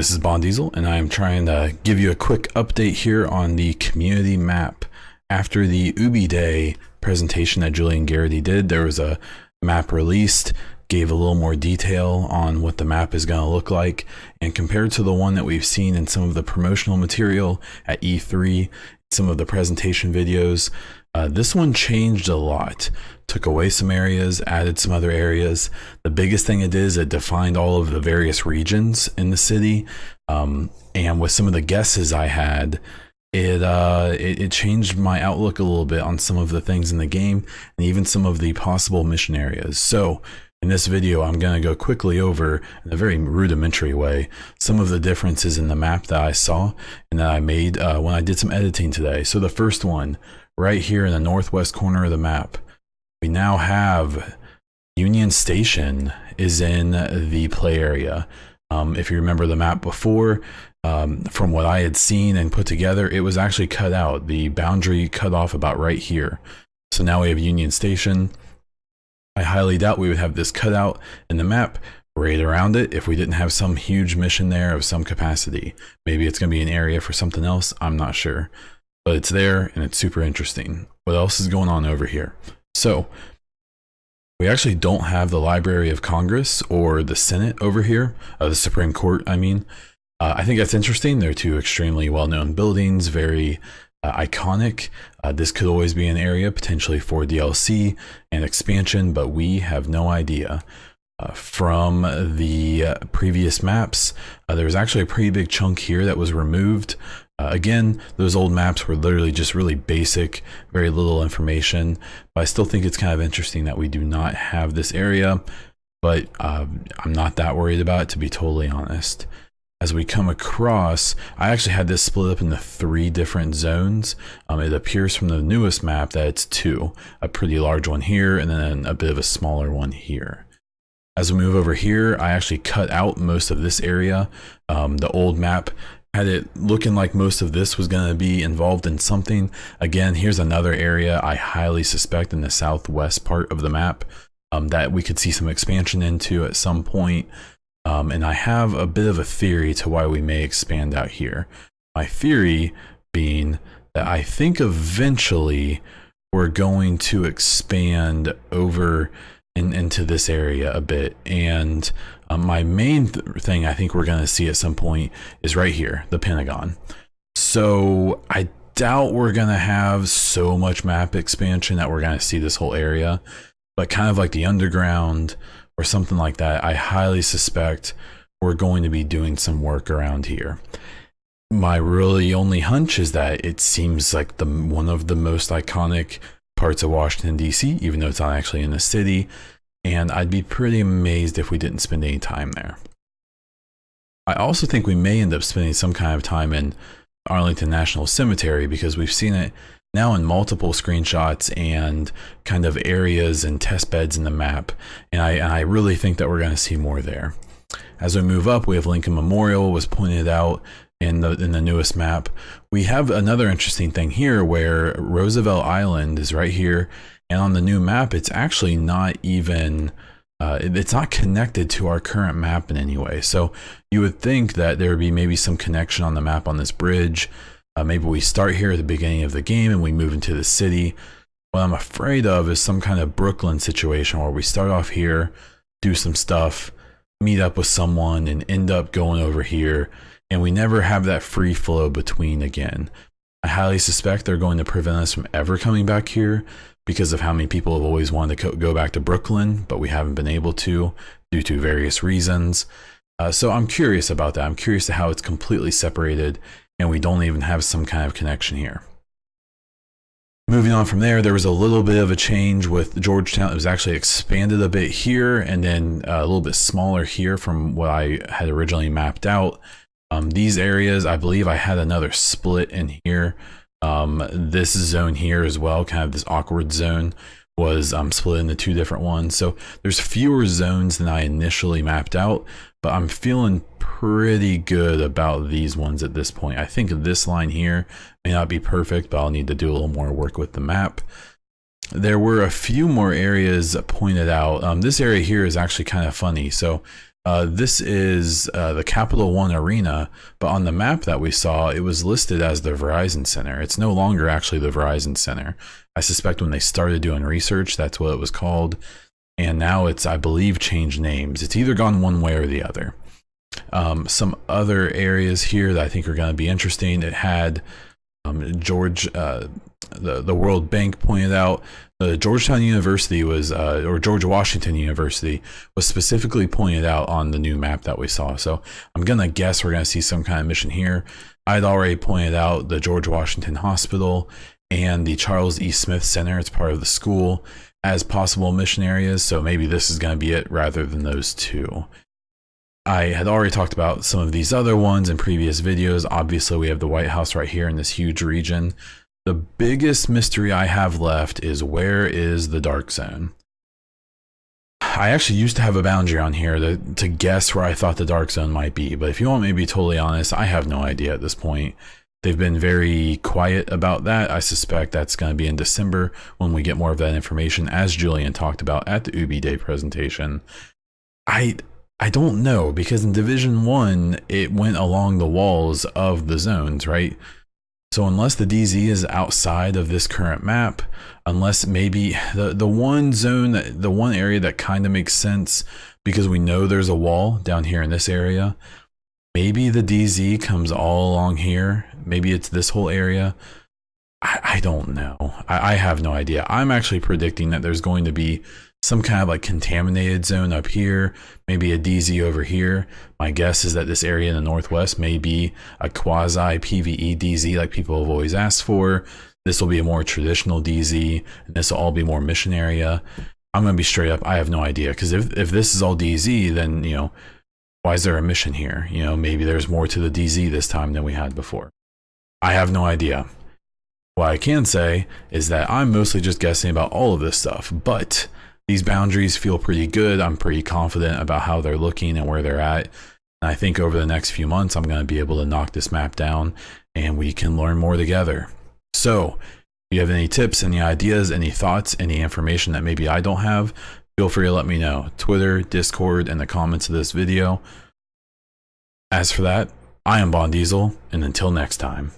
This is Bond Diesel, and I am trying to give you a quick update here on the community map. After the Ubiday presentation that Julian Garrity did, there was a map released, gave a little more detail on what the map is going to look like, and compared to the one that we've seen in some of the promotional material at E3, some of the presentation videos, this one changed a lot. Took away some areas, added some other areas. The biggest thing it did is it defined all of the various regions in the city. And with some of the guesses I had, it changed my outlook a little bit on some of the things in the game and even some of the possible mission areas. So in this video, I'm going to go quickly over, in a very rudimentary way, some of the differences in the map that I saw and that I made when I did some editing today. So the first one, right here in the northwest corner of the map, we now have Union Station is in the play area. If you remember the map before, from what I had seen and put together, it was actually cut out. The boundary cut off about right here. So now we have Union Station. I highly doubt we would have this cut out in the map right around it if we didn't have some huge mission there of some capacity. Maybe it's going to be an area for something else. I'm not sure. But it's there and it's super interesting. What else is going on over here? So we actually don't have the Library of Congress or the Senate over here, the Supreme Court, I mean. I think that's interesting. They're two extremely well-known buildings, very iconic. This could always be an area potentially for DLC and expansion, but we have no idea. From the previous maps, there was actually a pretty big chunk here that was removed. Again, those old maps were literally just really basic, very little information, but I still think it's kind of interesting that we do not have this area, but I'm not that worried about it, to be totally honest. As we come across, I actually had this split up into 3 different zones. It appears from the newest map that it's 2, a pretty large one here and then a bit of a smaller one here. As we move over here, I actually cut out most of this area. The old map had it looking like most of this was going to be involved in something. Again, here's another area I highly suspect in the southwest part of the map that we could see some expansion into at some point. And I have a bit of a theory to why we may expand out here. My theory being that I think eventually we're going to expand over into this area a bit, and my main thing I think we're going to see at some point is right here, the Pentagon. So I doubt we're going to have so much map expansion that we're going to see this whole area, but kind of like the underground or something like that, I highly suspect we're going to be doing some work around here. My really only hunch is that it seems like one of the most iconic parts of Washington, D.C., even though it's not actually in the city, and I'd be pretty amazed if we didn't spend any time there. I also think we may end up spending some kind of time in Arlington National Cemetery, because we've seen it now in multiple screenshots and kind of areas and test beds in the map, and I really think that we're going to see more there. As we move up, we have Lincoln Memorial was pointed out in the newest map. We have another interesting thing here where Roosevelt Island is right here, and on the new map it's actually not even it's not connected to our current map in any way. So you would think that there would be maybe some connection on the map on this bridge. Maybe we start here at the beginning of the game and we move into the city. What I'm afraid of is some kind of Brooklyn situation where we start off here, do some stuff, meet up with someone, and end up going over here, and we never have that free flow between again. I highly suspect they're going to prevent us from ever coming back here because of how many people have always wanted to go back to Brooklyn, but we haven't been able to due to various reasons. So I'm curious about that. I'm curious to how it's completely separated and we don't even have some kind of connection here. Moving on from there, there was a little bit of a change with Georgetown. It was actually expanded a bit here and then a little bit smaller here from what I had originally mapped out. These areas, I believe I had another split in here. This zone here as well, kind of this awkward zone, was split into 2 different ones. So there's fewer zones than I initially mapped out, but I'm feeling pretty good about these ones at this point. I think this line here may not be perfect, but I'll need to do a little more work with the map. There were a few more areas pointed out. This area here is actually kind of funny. So This is the Capital One Arena, but on the map that we saw, it was listed as the Verizon Center. It's no longer actually the Verizon Center. I suspect when they started doing research, that's what it was called. And now it's, I believe, changed names. It's either gone one way or the other. Some other areas here that I think are going to be interesting. It had the World Bank pointed out Georgetown University was, or George Washington University was specifically pointed out on the new map that we saw. So I'm gonna guess we're gonna see some kind of mission here. I'd already pointed out the George Washington Hospital and the Charles E. Smith Center. It's part of the school as possible mission areas. So maybe this is gonna be it rather than those two. I had already talked about some of these other ones in previous videos. Obviously, we have the White House right here in this huge region. The biggest mystery I have left is, where is the dark zone? I actually used to have a boundary on here to guess where I thought the dark zone might be, but if you want me to be totally honest, I have no idea at this point. They've been very quiet about that. I suspect that's going to be in December when we get more of that information, as Julian talked about at the Ubiday presentation. I don't know, because in Division 1, it went along the walls of the zones, right? So unless the DZ is outside of this current map, unless maybe the one zone, the one area that kind of makes sense, because we know there's a wall down here in this area, maybe the DZ comes all along here. Maybe it's this whole area. I don't know. I have no idea. I'm actually predicting that there's going to be some kind of like contaminated zone up here, maybe a DZ over here. My guess is that this area in the northwest may be a quasi PvE DZ like people have always asked for. This will be a more traditional DZ, and this will all be more mission area. I'm gonna be straight up, I have no idea, because if this is all DZ, then, you know, why is there a mission here? You know, maybe there's more to the DZ this time than we had before. I have no idea. What I can say is that I'm mostly just guessing about all of this stuff, but these boundaries feel pretty good. I'm pretty confident about how they're looking and where they're at. And I think over the next few months, I'm going to be able to knock this map down and we can learn more together. So if you have any tips, any ideas, any thoughts, any information that maybe I don't have, feel free to let me know. Twitter, Discord, and the comments of this video. As for that, I am Bond Diesel, and until next time.